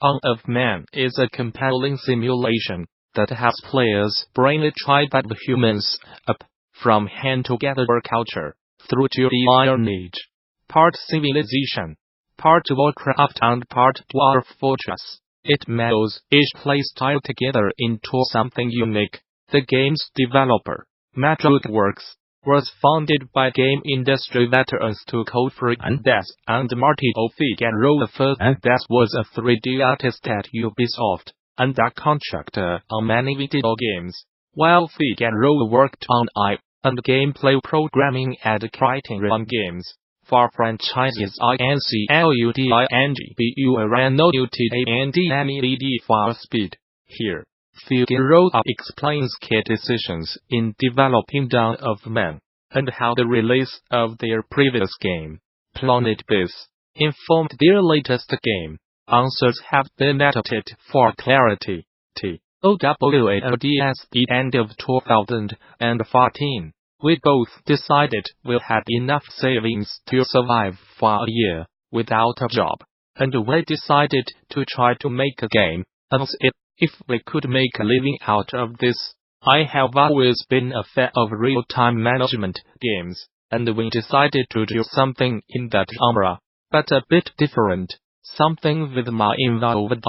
Dawn of Man is a compelling simulation that has players' brainly try that humans up from hand-to-gather culture through to the Iron Age. Part Civilization, part Warcraft and part Dwarf Fortress. It melds each playstyle together into something unique. The game's developer, Madruga was founded by game industry veterans Tucho Fernández and Martiño Figueroa. Fernández was a 3D artist at Ubisoft and a contractor on many video games, while Figueroa worked on AI and gameplay programming at Criterion Games for franchises including Burnout and Need for Speed. Here, Figueroa explains key decisions in developing Dawn of Man, and how the release of their previous game, Planetbase, informed their latest game. Answers have been edited for clarity. Towards the end of 2014, we both decided we had enough savings to survive for a year without a job, and we decided to try to make a game, and if we could make a living out of this. I have always been a fan of real-time management games, and we decided to do something in that genre, but a bit different, something with more involved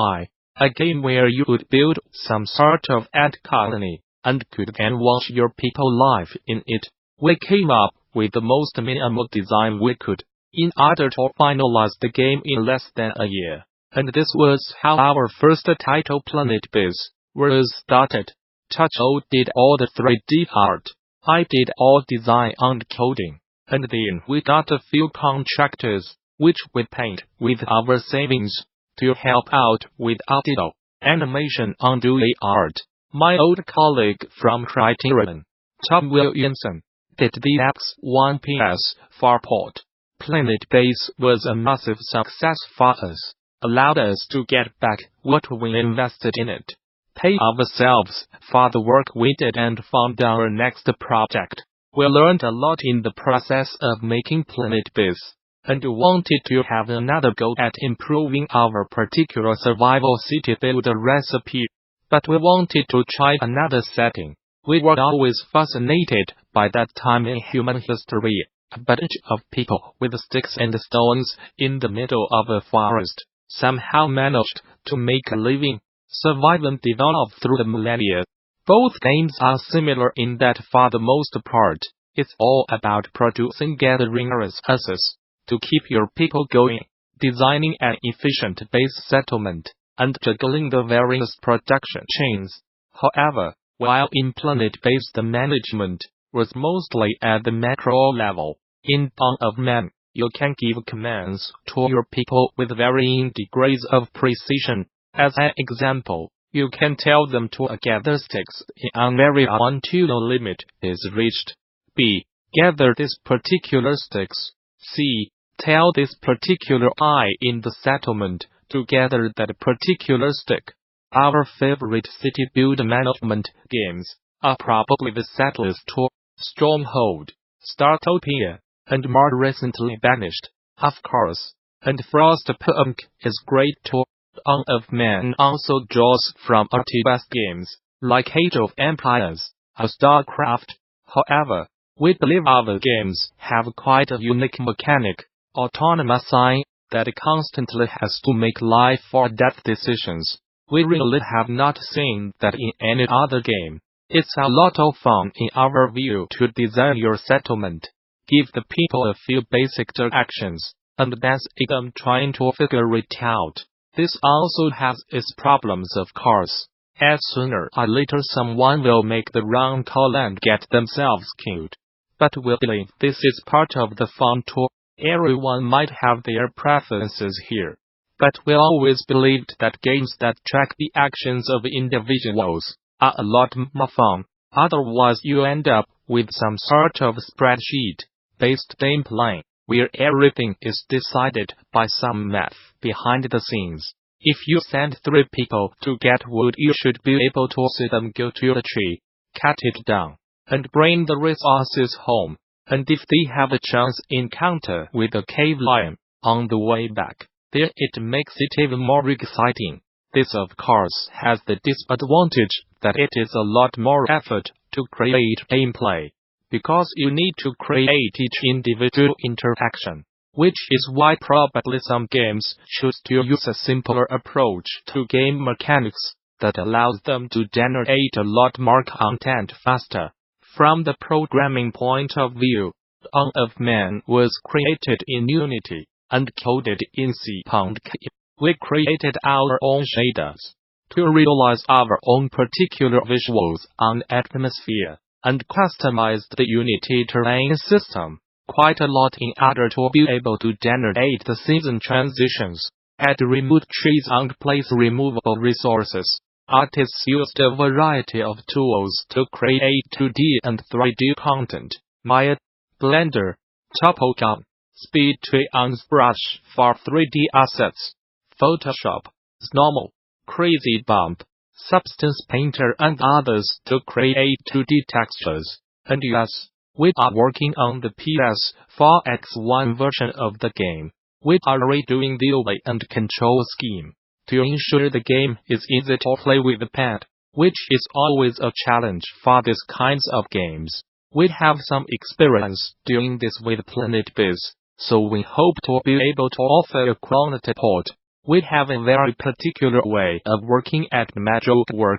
a game where you would build some sort of ant colony, and could then watch your people live in it. We came up with the most minimal design we could, in order to finalize the game in less than a year. And this was how our first title Planetbase was started. Tucho did all the 3D art, I did all design and coding, and then we got a few contractors, which we paid with our savings, to help out with audio, animation and UI art. My old colleague from Criterion, Tom Williamson, did the X1 PS4 port. Planetbase was a massive success for us, allowed us to get back what we invested in it, pay ourselves for the work we did, and fund our next project. We learned a lot in the process of making Planetbase, and wanted to have another go at improving our particular survival city builder recipe. But we wanted to try another setting. We were always fascinated by that time in human history, a bunch of people with sticks and stones in the middle of a forest somehow managed to make a living, survive and develop through the millennia. Both games are similar in that for the most part, it's all about producing gathering resources to keep your people going, designing an efficient base settlement, and juggling the various production chains. However, while in Planetbase the management was mostly at the macro level, in Dawn of Man, you can give commands to your people with varying degrees of precision. As an example, you can tell them to gather sticks in an area until the limit is reached. B. Gather these particular sticks. C. Tell this particular eye in the settlement to gather that particular stick. Our favorite city build management games are probably the Settlers 2, Stronghold, Startopia, and more recently Banished, of course. And Frostpunk is great too. Dawn of Man also draws from RTS games, like Age of Empires, or Starcraft. However, we believe our games have quite a unique mechanic, autonomous AI, that constantly has to make life or death decisions. We really have not seen that in any other game. It's a lot of fun in our view to design your settlement, give the people a few basic actions, and then see them trying to figure it out. This also has its problems, of course, as sooner or later someone will make the wrong call and get themselves killed. But we believe this is part of the fun too. Everyone might have their preferences here, but we always believed that games that track the actions of individuals are a lot more fun. Otherwise you end up with some sort of spreadsheet-based gameplay, where everything is decided by some math behind the scenes. If you send 3 people to get wood, you should be able to see them go to the tree, cut it down, and bring the resources home. And if they have a chance encounter with a cave lion on the way back, then it makes it even more exciting. This of course has the disadvantage that it is a lot more effort to create gameplay, because you need to create each individual interaction, which is why probably some games choose to use a simpler approach to game mechanics that allows them to generate a lot more content faster. From the programming point of view, Dawn of Man was created in Unity and coded in Cyberpunk. We created our own shaders to realize our own particular visuals and atmosphere, and customized the Unity terrain system quite a lot in order to be able to generate the season transitions, add remote trees and place removable resources. Artists used a variety of tools to create 2D and 3D content: Maya, Blender, Topogun, SpeedTree and Zbrush for 3D assets, Photoshop, XNormal, CrazyBump, Substance Painter and others to create 2D textures. And yes, we are working on the PS4 X1 version of the game. We are redoing the UI and control scheme to ensure the game is easy to play with the pad, which is always a challenge for these kinds of games. We have some experience doing this with Planetbase, so we hope to be able to offer a quality port. We have a very particular way of working at Madruga,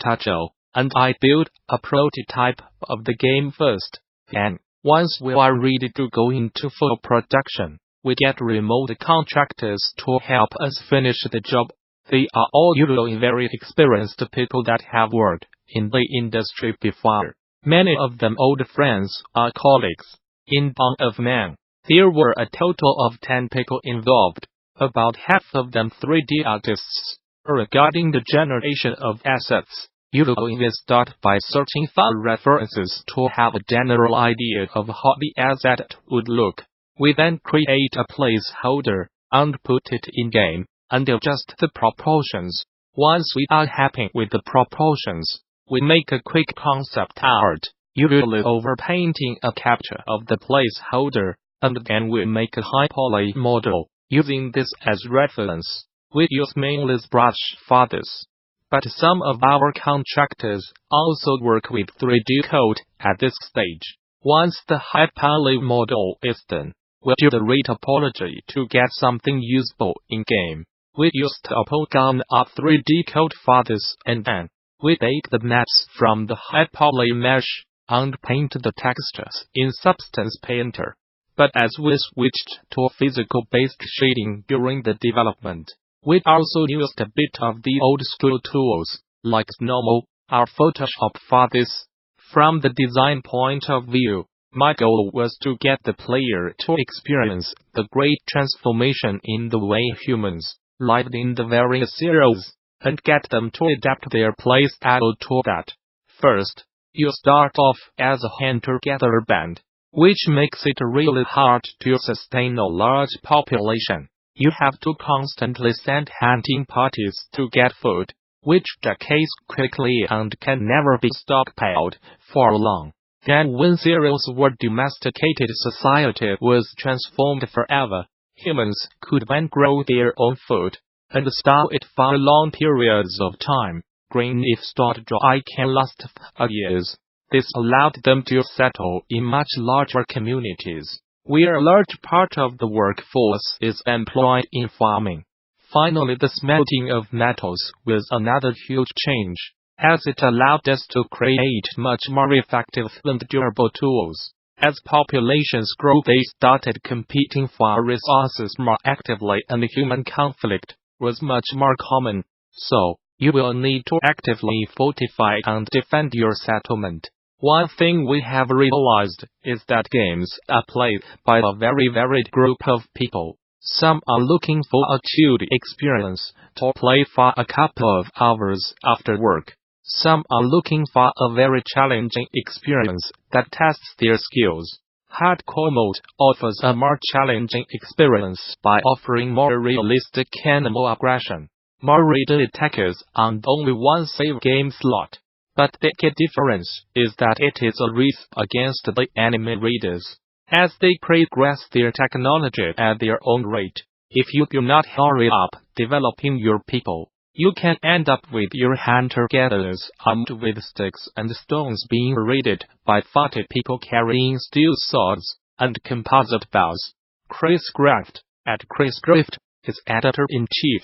Tucho, and I build a prototype of the game first. Then, once we are ready to go into full production, we get remote contractors to help us finish the job. They are all usually very experienced people that have worked in the industry before. Many of them old friends or colleagues. In Dawn of Man, there were a total of 10 people involved, about half of them 3D artists. Regarding the generation of assets, usually we start by searching for references to have a general idea of how the asset would look. We then create a placeholder and put it in-game, and adjust the proportions. Once we are happy with the proportions, we make a quick concept art, usually overpainting a capture of the placeholder, and then we make a high-poly model. Using this as reference, we use mainly Zbrush for this. But some of our contractors also work with 3D code at this stage. Once the high-poly model is done, we do the retopology to get something usable in-game. We use Topogun or 3D code for this, and then we take the maps from the high-poly mesh and paint the textures in Substance Painter. But as we switched to physical-based shading during the development, we also used a bit of the old-school tools, like XNormal or Photoshop for this. From the design point of view, my goal was to get the player to experience the great transformation in the way humans lived in the various eras, and get them to adapt their playstyle to that. First, you start off as a hunter-gatherer band, which makes it really hard to sustain a large population. You have to constantly send hunting parties to get food, which decays quickly and can never be stockpiled for long. Then when cereals were domesticated, society was transformed forever. Humans could then grow their own food, and store it for long periods of time. Grain if stored dry can last for years. This allowed them to settle in much larger communities, where a large part of the workforce is employed in farming. Finally, the smelting of metals was another huge change, as it allowed us to create much more effective and durable tools. As populations grew, they started competing for resources more actively, and human conflict was much more common. So, you will need to actively fortify and defend your settlement. One thing we have realized is that games are played by a very varied group of people. Some are looking for a chilled experience to play for a couple of hours after work. Some are looking for a very challenging experience that tests their skills. Hardcore mode offers a more challenging experience by offering more realistic animal aggression, more raided attackers, and only one save game slot. But the key difference is that it is a race against the enemy raiders, as they progress their technology at their own rate. If you do not hurry up developing your people, You can end up with your hunter-gatherers armed with sticks and stones being raided by fatty people carrying steel swords and composite bows. Krisgraft, at krisgraft, is editor-in-chief.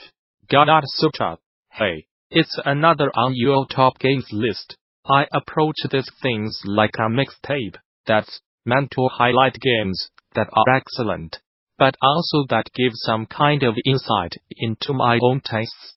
Gamasutra Hey, it's another on your top games list. I approach these things like a mixtape that's meant to highlight games that are excellent, but also that give some kind of insight into my own tastes.